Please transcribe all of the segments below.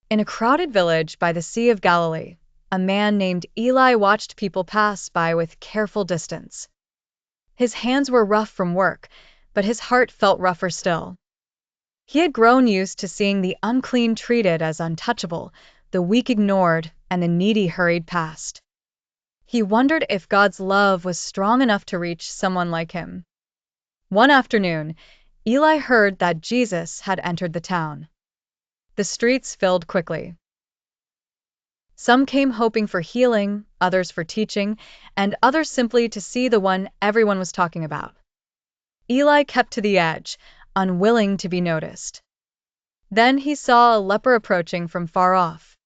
In a crowded village by the Sea of Galilee, a man named Eli watched people pass by with careful distance. His hands were rough from work, but his heart felt rougher still. He had grown used to seeing the unclean treated as untouchable, the weak ignored, and the needy hurried past. He wondered if God's love was strong enough to reach someone like him. One afternoon, Eli heard that Jesus had entered the town. The streets filled quickly. Some came hoping for healing, others for teaching, and others simply to see the one everyone was talking about. Eli kept to the edge, unwilling to be noticed. Then he saw a leper approaching from far off.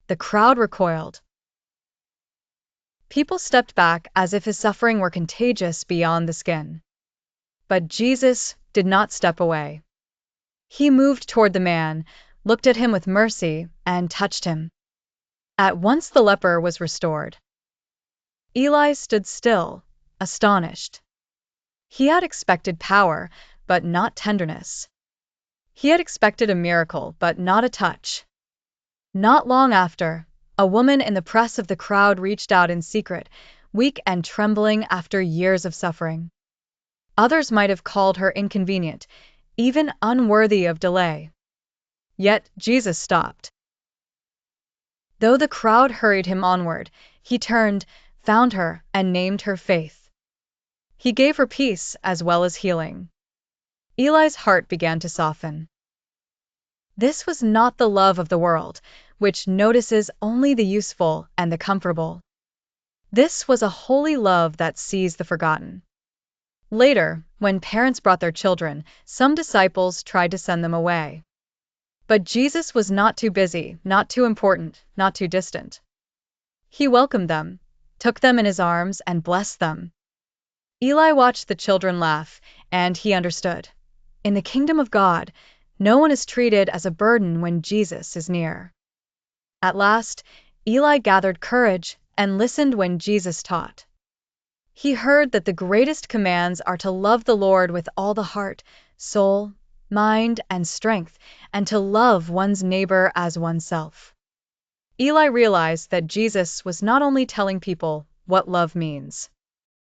The crowd recoiled. People stepped back as if his suffering were contagious beyond the skin. But Jesus did not step away. He moved toward the man, looked at him with mercy, and touched him. At once the leper was restored. Eli stood still, astonished. He had expected power, but not tenderness. He had expected a miracle, but not a touch. Not long after, a woman in the press of the crowd reached out in secret, weak and trembling after years of suffering. Others might have called her inconvenient, even unworthy of delay. Yet Jesus stopped. Though the crowd hurried him onward, he turned, found her, and named her Faith. He gave her peace as well as healing. Eli's heart began to soften. This was not the love of the world, which notices only the useful and the comfortable. This was a holy love that sees the forgotten. Later, when parents brought their children, some disciples tried to send them away. But Jesus was not too busy, not too important, not too distant. He welcomed them, took them in his arms, and blessed them. Eli watched the children laugh, and he understood. In the kingdom of God, no one is treated as a burden when Jesus is near. At last, Eli gathered courage and listened when Jesus taught. He heard that the greatest commands are to love the Lord with all the heart, soul, mind, and strength, and to love one's neighbor as oneself. Eli realized that Jesus was not only telling people what love means,